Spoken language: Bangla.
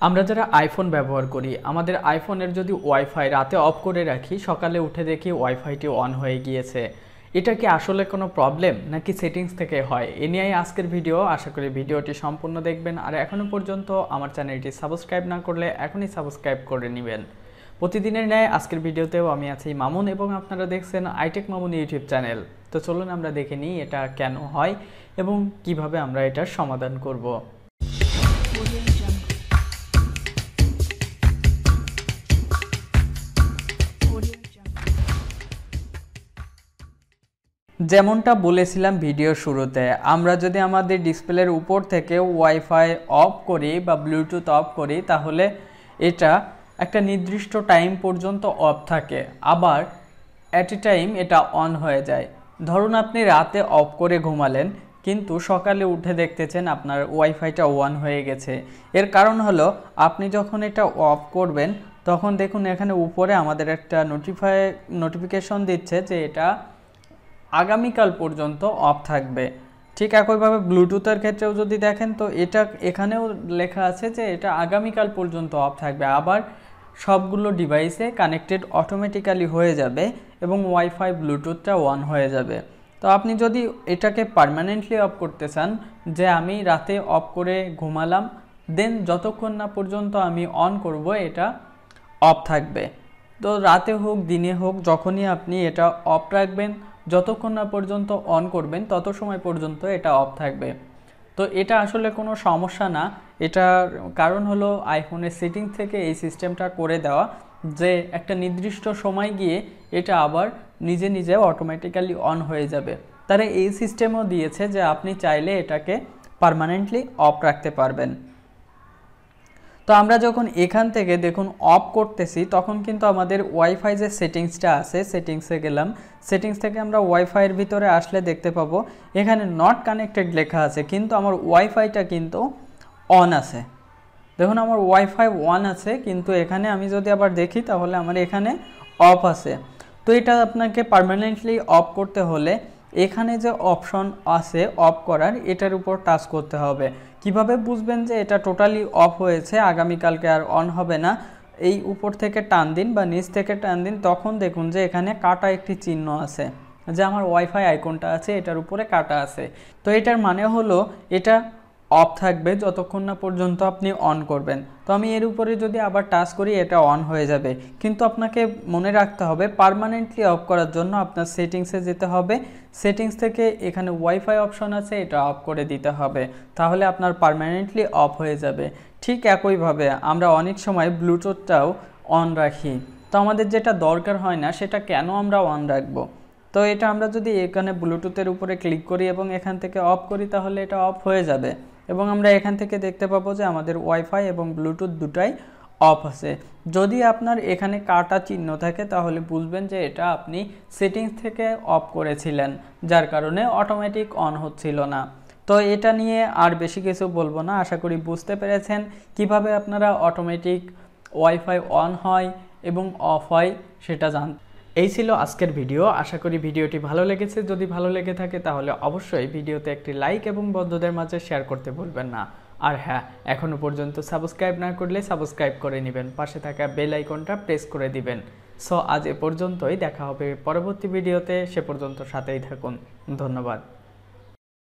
আমরা যারা আইফোন ব্যবহার করি আমাদের আইফোনের যদি ওয়াইফাই রাতে অফ করে রাখি সকালে উঠে দেখি ওয়াইফাইটি অন হয়ে গিয়েছে। এটা কি আসলে কোনো প্রবলেম নাকি সেটিংস থেকে হয়? এ নিয়েই আজকের ভিডিও। আশা করি ভিডিওটি সম্পূর্ণ দেখবেন। আর এখনও পর্যন্ত আমার চ্যানেলটি সাবস্ক্রাইব না করলে এখনই সাবস্ক্রাইব করে নেবেন। প্রতিদিনের ন্যায় আজকের ভিডিওতেও আমি আছি মামুন এবং আপনারা দেখছেন iTechMamun ইউটিউব চ্যানেল। তো চলুন আমরা দেখে নিই এটা কেন হয় এবং কিভাবে আমরা এটার সমাধান করব। যেমনটা বলেছিলাম ভিডিওর শুরুতে, আমরা যদি আমাদের ডিসপ্লের উপর থেকে ওয়াইফাই অফ করি বা ব্লুটুথ অফ করি তাহলে এটা একটা নির্দিষ্ট টাইম পর্যন্ত অফ থাকে, আবার অ্যাট এ টাইম এটা অন হয়ে যায়। ধরুন আপনি রাতে অফ করে ঘুমালেন কিন্তু সকালে উঠে দেখতেছেন আপনার ওয়াইফাইটা অন হয়ে গেছে। এর কারণ হলো আপনি যখন এটা অফ করবেন তখন দেখুন এখানে উপরে আমাদের একটা নোটিফিকেশন দিচ্ছে যে এটা আগামীকাল পর্যন্ত অফ থাকবে। ঠিক একইভাবে ব্লুটুথের ক্ষেত্রেও যদি দেখেন তো এটা এখানেও লেখা আছে যে এটা আগামীকাল পর্যন্ত অফ থাকবে, আবার সবগুলো ডিভাইসে কানেক্টেড অটোমেটিক্যালি হয়ে যাবে এবং ওয়াইফাই ব্লুটুথটা অন হয়ে যাবে। তো আপনি যদি এটাকে পার্মানেন্টলি অফ করতে চান, যে আমি রাতে অফ করে ঘুমালাম দেন যতক্ষণ না পর্যন্ত আমি অন করব এটা অফ থাকবে। তো রাতে হোক দিনে হোক যখনই আপনি এটা অফ রাখবেন, যতক্ষণ না পর্যন্ত অন করবেন তত সময় পর্যন্ত এটা অফ থাকবে। তো এটা আসলে কোনো সমস্যা না। এটার কারণ হলো আইফোনের সেটিং থেকে এই সিস্টেমটা করে দেওয়া যে একটা নির্দিষ্ট সময় গিয়ে এটা আবার নিজে নিজে অটোমেটিক্যালি অন হয়ে যাবে। তারা এই সিস্টেমও দিয়েছে যে আপনি চাইলে এটাকে পার্মানেন্টলি অফ রাখতে পারবেন। তো আমরা যখন এখান থেকে দেখুন অফ করতেছি তখন কিন্তু আমাদের ওয়াইফাই যে সেটিংসটা আছে সেটিংসে গেলাম, সেটিংস থেকে আমরা ওয়াইফাইয়ের ভিতরে আসলে দেখতে পাবো এখানে নট কানেক্টেড লেখা আছে, কিন্তু আমার ওয়াইফাইটা কিন্তু অন আছে। দেখুন আমার ওয়াইফাই অন আছে, কিন্তু এখানে আমি যদি আবার দেখি তাহলে আমার এখানে অফ আছে। তো এটা আপনাকে পার্মানেন্টলি অফ করতে হলে এখানে যে অপশন আছে অফ করার, এটার উপর টাচ করতে হবে। কিভাবে বুঝবেন যে এটা টোটালি অফ হয়েছে, আগামীকালকে আর অন হবে না? এই উপর থেকে টান দিন বা নিচ থেকে টান দিন, তখন দেখুন যে এখানে কাটা একটি চিহ্ন আছে, যে আমার ওয়াইফাই আইকনটা আছে এটার উপরে কাটা আছে। তো এটার মানে হলো এটা অফ থাকবে যতক্ষণ না পর্যন্ত আপনি অন করবেন। তো আমি এর উপরে যদি আবার টাচ করি এটা অন হয়ে যাবে, কিন্তু আপনাকে মনে রাখতে হবে পার্মানেন্টলি অফ করার জন্য আপনার সেটিংসে যেতে হবে। সেটিংস থেকে এখানে ওয়াইফাই অপশন আছে, এটা অফ করে দিতে হবে, তাহলে আপনার পার্মানেন্টলি অফ হয়ে যাবে। ঠিক একইভাবে আমরা অনেক সময় ব্লুটুথটাও অন রাখি, তো আমাদের যেটা দরকার হয় না সেটা কেন আমরা অন রাখবো? তো এটা আমরা যদি এখানে ব্লুটুথের উপরে ক্লিক করি এবং এখান থেকে অফ করি তাহলে এটা অফ হয়ে যাবে এবং আমরা এখান থেকে দেখতে পাবো যে আমাদের ওয়াইফাই এবং ব্লুটুথ দুটাই অফ আছে। যদি আপনার এখানে কাটা চিহ্ন থাকে তাহলে বুঝবেন যে এটা আপনি সেটিংস থেকে অফ করেছিলেন, যার কারণে অটোমেটিক অন হচ্ছিল না। তো এটা নিয়ে আর বেশি কিছু বলবো না। আশা করি বুঝতে পেরেছেন কিভাবে আপনারা অটোমেটিক ওয়াইফাই অন হয় এবং অফ হয় সেটা জানতে। এই ছিল আজকের ভিডিও। আশা করি ভিডিওটি ভালো লেগেছে। যদি ভালো লেগে থাকে তাহলে অবশ্যই ভিডিওতে একটি লাইক এবং বন্ধুদের মাঝে শেয়ার করতে ভুলবেন না। আর হ্যাঁ, এখনও পর্যন্ত সাবস্ক্রাইব না করলে সাবস্ক্রাইব করে নেবেন, পাশে থাকা বেল আইকনটা প্রেস করে দিবেন। সো আজ এ পর্যন্তই, দেখা হবে পরবর্তী ভিডিওতে। সে পর্যন্ত সাথেই থাকুন। ধন্যবাদ।